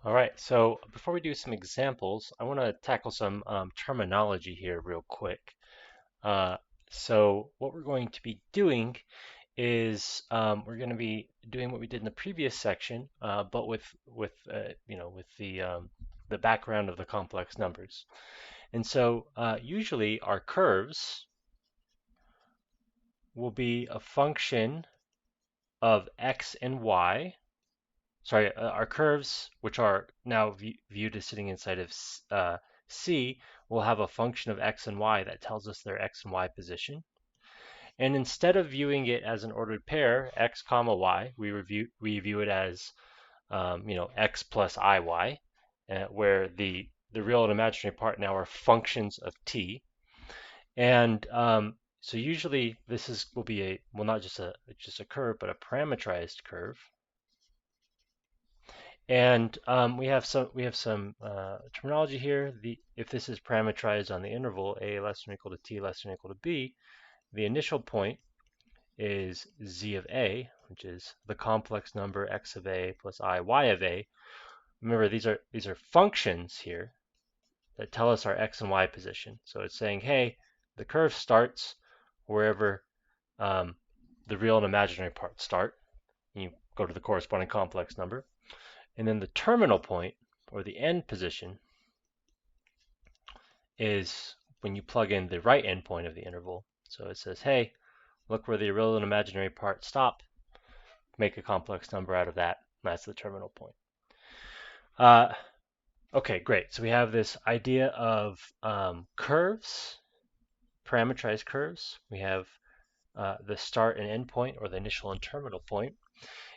All right, so before we do some examples, I want to tackle some terminology here real quick. Uh, so what we're going to be doing is we're going to be doing what we did in the previous section, but with the background of the complex numbers. And so usually our curves will be a function of x and y. Sorry, our curves, which are now viewed as sitting inside of C, will have a function of x and y that tells us their x and y position. And instead of viewing it as an ordered pair, x comma y, we view it as x plus iy, where the real and imaginary part now are functions of t. And so usually will be not just a curve, but a parametrized curve. And we have some terminology here. If this is parameterized on the interval a less than or equal to t less than or equal to b, the initial point is z of a, which is the complex number x of a plus I y of a. Remember, these are functions here that tell us our x and y position. So it's saying, hey, the curve starts wherever the real and imaginary parts start. You go to the corresponding complex number. And then the terminal point, or the end position, is when you plug in the right endpoint of the interval. So it says, hey, look where the real and imaginary parts stop. Make a complex number out of that. That's the terminal point. Okay, great. So we have this idea of curves, parameterized curves. We have the start and end point, or the initial and terminal point.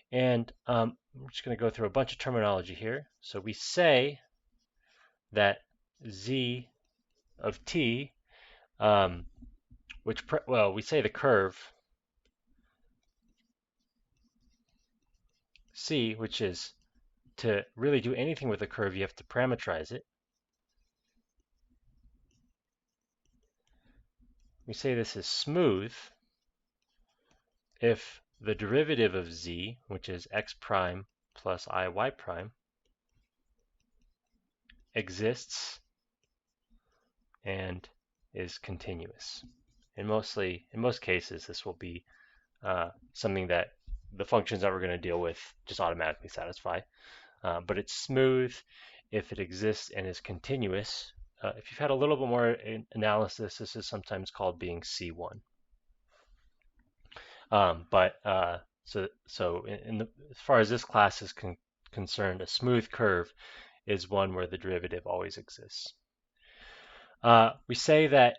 And I'm just going to go through a bunch of terminology here. So we say that z of t, we say the curve c, which is to really do anything with a curve, you have to parameterize it. We say this is smooth if the derivative of z, which is x prime plus iy prime, exists and is continuous. In most cases, this will be something that the functions that we're going to deal with just automatically satisfy. But it's smooth if it exists and is continuous. If you've had a little bit more analysis, this is sometimes called being C1. As far as this class is concerned, a smooth curve is one where the derivative always exists. We say that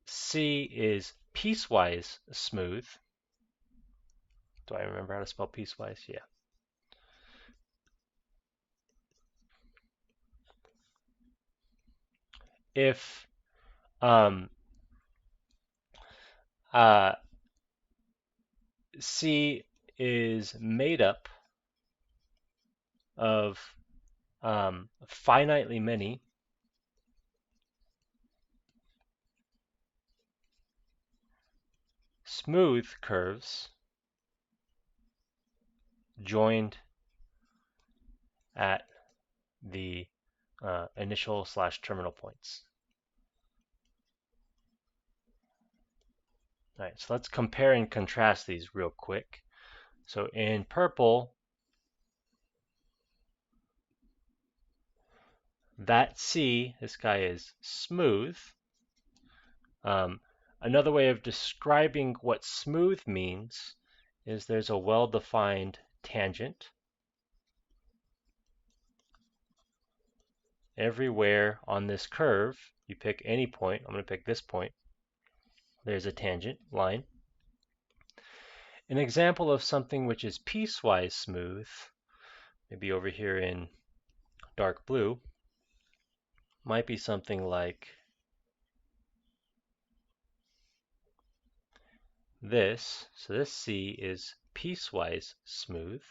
C is piecewise smooth. Do I remember how to spell piecewise? Yeah. If C is made up of finitely many smooth curves joined at the initial / terminal points. All right, so let's compare and contrast these real quick. So in purple, that C, this guy is smooth. Another way of describing what smooth means is there's a well-defined tangent everywhere on this curve. You pick any point. I'm going to pick this point. There's a tangent line. An example of something which is piecewise smooth, maybe over here in dark blue, might be something like this. So this C is piecewise smooth.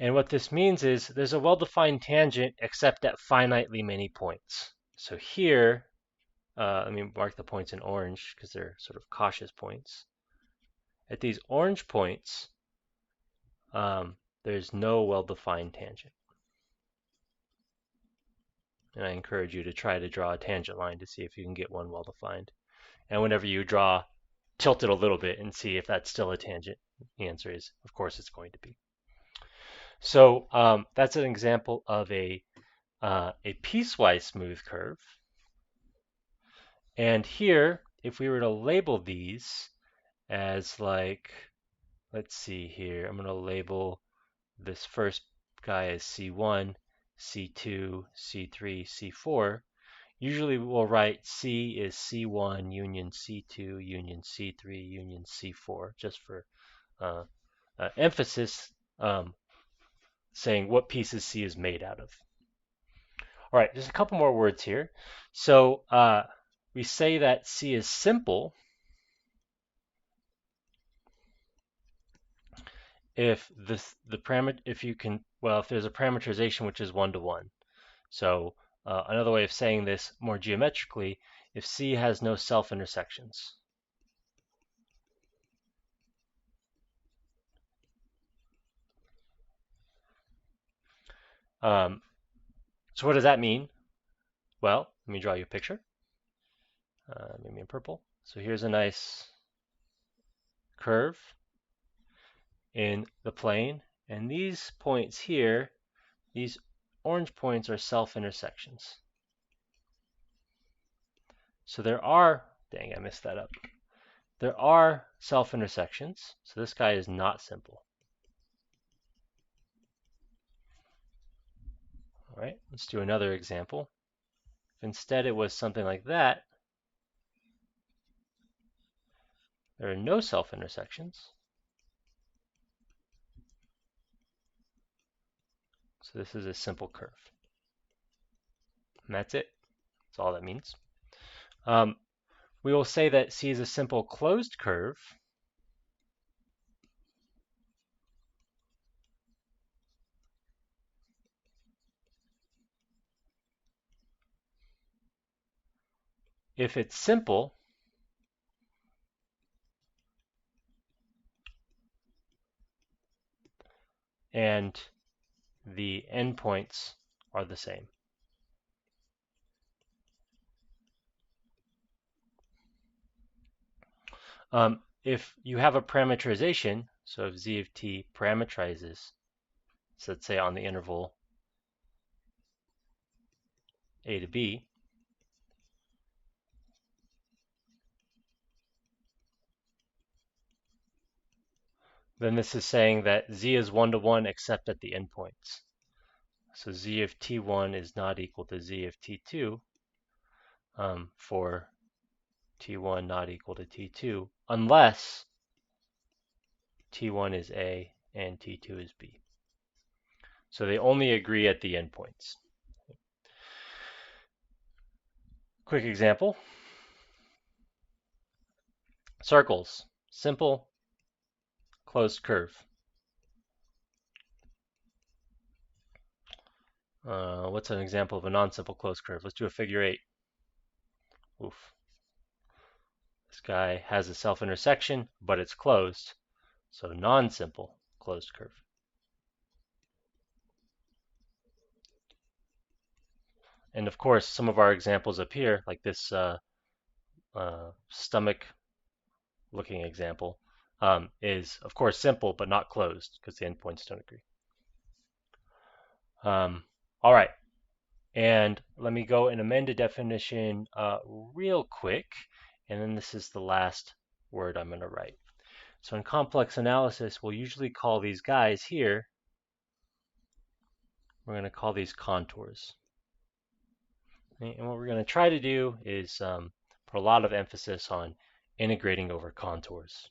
And what this means is there's a well-defined tangent except at finitely many points. So here, let me mark the points in orange because they're sort of cautious points. At these orange points, there's no well-defined tangent. And I encourage you to try to draw a tangent line to see if you can get one well-defined. And whenever you draw, tilt it a little bit and see if that's still a tangent. The answer is, of course, it's going to be. So that's an example of a piecewise smooth curve. And here, if we were to label these as like, let's see here, I'm going to label this first guy as C1, C2, C3, C4. Usually we'll write C is C1 union C2 union C3 union C4, just for emphasis, saying what pieces C is made out of. All right, just a couple more words here. So we say that C is simple if if there's a parameterization which is 1-to-1. So another way of saying this more geometrically, if C has no self-intersections. So what does that mean? Well, let me draw you a picture. Maybe in purple. So here's a nice curve in the plane, and these points here, these orange points are self-intersections. So there are, dang, I messed that up. There are self-intersections, so this guy is not simple. All right, let's do another example. If instead it was something like that, there are no self-intersections. So this is a simple curve. And that's it. That's all that means. We will say that C is a simple closed curve if it's simple and the endpoints are the same. If you have a parameterization, so if Z of t parameterizes, so let's say on the interval a to b, then this is saying that Z is 1-to-1 except at the endpoints. So Z of t1 is not equal to Z of t2 for t1 not equal to t2 unless t1 is A and t2 is B. So they only agree at the endpoints. Quick example. Circles, simple closed curve. What's an example of a non-simple closed curve? Let's do a figure 8. Oof. This guy has a self-intersection, but it's closed. So non-simple closed curve. And of course, some of our examples up here, like this stomach-looking example, is of course simple, but not closed because the endpoints don't agree. All right. And let me go and amend a definition real quick. And then this is the last word I'm going to write. So in complex analysis, we'll usually call these guys here, we're going to call these contours. And what we're going to try to do is put a lot of emphasis on integrating over contours.